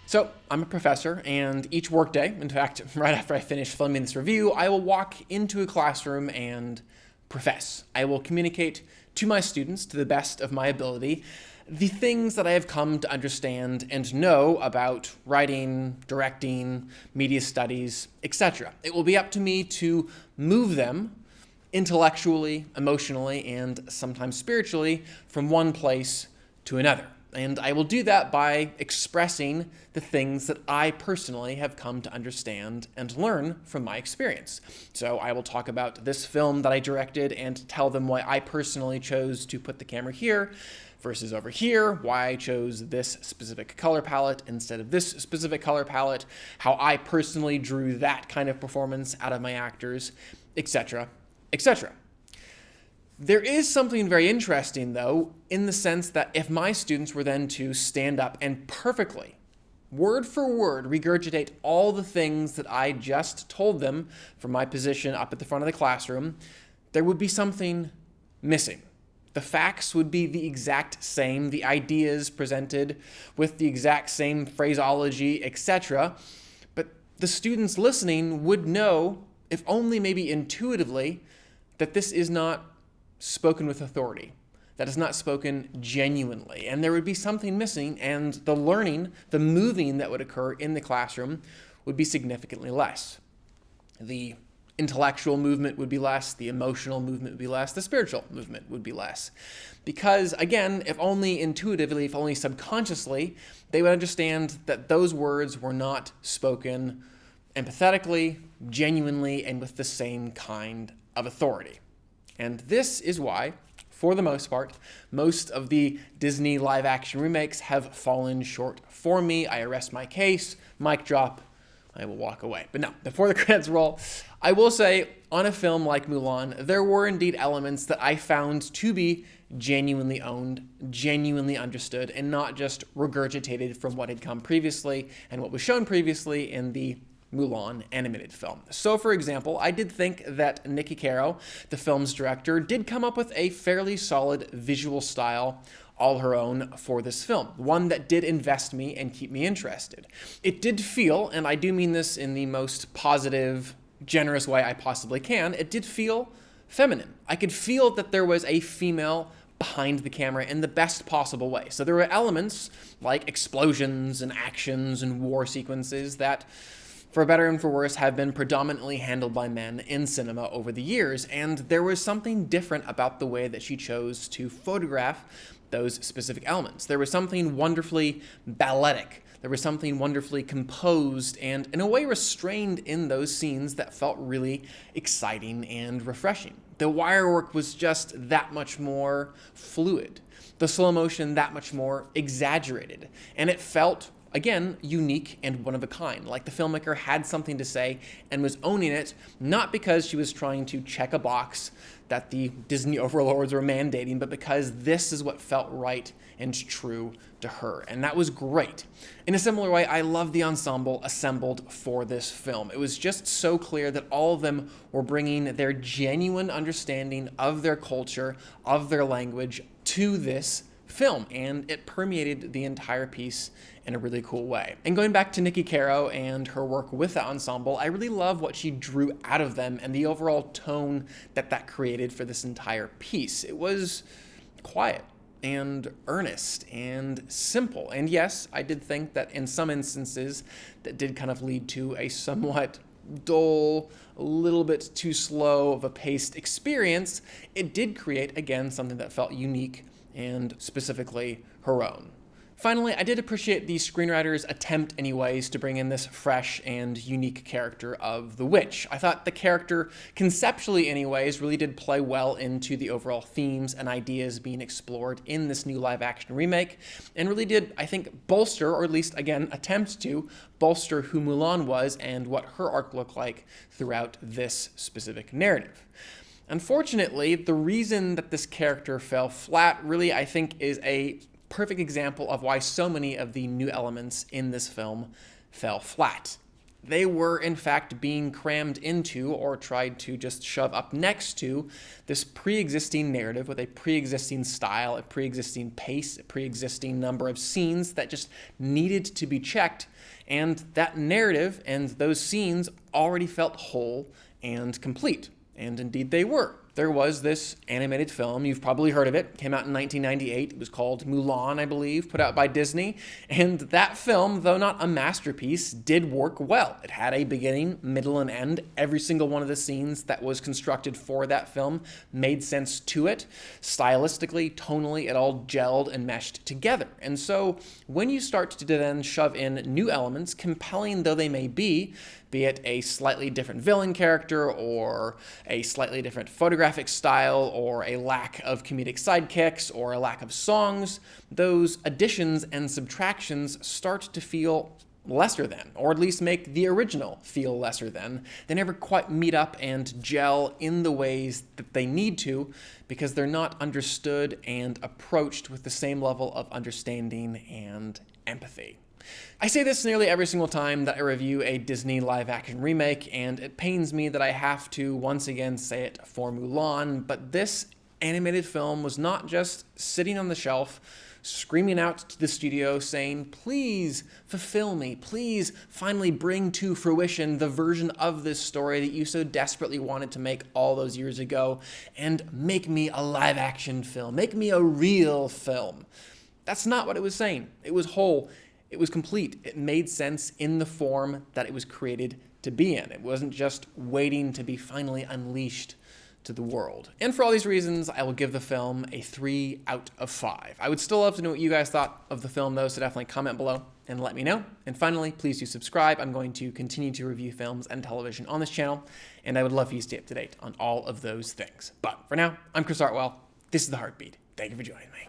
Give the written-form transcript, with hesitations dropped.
So I'm a professor, and each workday, in fact, right after I finish filming this review, I will walk into a classroom and profess. I will communicate to my students, to the best of my ability, the things that I have come to understand and know about writing, directing, media studies, etc. It will be up to me to move them intellectually, emotionally, and sometimes spiritually from one place to another. And I will do that by expressing the things that I personally have come to understand and learn from my experience. So I will talk about this film that I directed and tell them why I personally chose to put the camera here versus over here, why I chose this specific color palette instead of this specific color palette, how I personally drew that kind of performance out of my actors, etc., etc. There is something very interesting, though, in the sense that if my students were then to stand up and perfectly, word for word, regurgitate all the things that I just told them from my position up at the front of the classroom, there would be something missing. The facts would be the exact same, the ideas presented with the exact same phraseology, etc., but the students listening would know, if only maybe intuitively, that this is not spoken with authority, that is not spoken genuinely, and there would be something missing, and the learning, the moving that would occur in the classroom would be significantly less. The intellectual movement would be less, the emotional movement would be less, the spiritual movement would be less. Because, again, if only intuitively, if only subconsciously, they would understand that those words were not spoken empathetically, genuinely, and with the same kind of authority. And this is why, for the most part, most of the Disney live-action remakes have fallen short for me. I arrest my case, mic drop, I will walk away. But no, before the credits roll, I will say, on a film like Mulan, there were indeed elements that I found to be genuinely owned, genuinely understood, and not just regurgitated from what had come previously and what was shown previously in the Mulan animated film. So, for example, I did think that Niki, Caro, the film's director, did come up with a fairly solid visual style all her own for this film, one that did invest me and keep me interested. It did feel, and I do mean this in the most positive, generous way I possibly can, it did feel feminine. I could feel that there was a female behind the camera in the best possible way. So there were elements like explosions and actions and war sequences that, for better and for worse, have been predominantly handled by men in cinema over the years, and there was something different about the way that she chose to photograph those specific elements. There was something wonderfully balletic. There was something wonderfully composed and, in a way, restrained in those scenes that felt really exciting and refreshing. The wire work was just that much more fluid. The slow motion that much more exaggerated. And it felt, again, unique and one of a kind. Like the filmmaker had something to say and was owning it, not because she was trying to check a box that the Disney overlords were mandating, but because this is what felt right and true to her. And that was great. In a similar way, I love the ensemble assembled for this film. It was just so clear that all of them were bringing their genuine understanding of their culture, of their language, to this film, and it permeated the entire piece in a really cool way. And going back to Niki, Caro and her work with the ensemble, I really love what she drew out of them and the overall tone that created for this entire piece. It was quiet and earnest and simple. And yes, I did think that in some instances that did kind of lead to a somewhat dull, a little bit too slow of a paced experience. It did create, again, something that felt unique and specifically her own. Finally, I did appreciate the screenwriter's attempt anyways to bring in this fresh and unique character of the witch. I thought the character, conceptually anyways, really did play well into the overall themes and ideas being explored in this new live-action remake, and really did, I think, bolster, or at least, again, attempt to bolster who Mulan was and what her arc looked like throughout this specific narrative. Unfortunately, the reason that this character fell flat really, I think, is a perfect example of why so many of the new elements in this film fell flat. They were, in fact, being crammed into or tried to just shove up next to this pre-existing narrative with a pre-existing style, a pre-existing pace, a pre-existing number of scenes that just needed to be checked. And that narrative and those scenes already felt whole and complete. And indeed they were. There was this animated film, you've probably heard of it, came out in 1998. It was called Mulan, I believe, put out by Disney. And that film, though not a masterpiece, did work well. It had a beginning, middle, and end. Every single one of the scenes that was constructed for that film made sense to it. Stylistically, tonally, it all gelled and meshed together. And so when you start to then shove in new elements, compelling though they may be it a slightly different villain character or a slightly different photographic style or a lack of comedic sidekicks or a lack of songs, those additions and subtractions start to feel lesser than, or at least make the original feel lesser than. They never quite meet up and gel in the ways that they need to because they're not understood and approached with the same level of understanding and empathy. I say this nearly every single time that I review a Disney live-action remake, and it pains me that I have to once again say it for Mulan, but this animated film was not just sitting on the shelf, screaming out to the studio saying, please fulfill me, please finally bring to fruition the version of this story that you so desperately wanted to make all those years ago, and make me a live-action film, make me a real film. That's not what it was saying. It was whole. It was complete. It made sense in the form that it was created to be in. It wasn't just waiting to be finally unleashed to the world. And for all these reasons, I will give the film a 3 out of 5. I would still love to know what you guys thought of the film though, so definitely comment below and let me know. And finally, please do subscribe. I'm going to continue to review films and television on this channel, and I would love for you to stay up to date on all of those things. But for now, I'm Chris Hartwell. This is The Heartbeat. Thank you for joining me.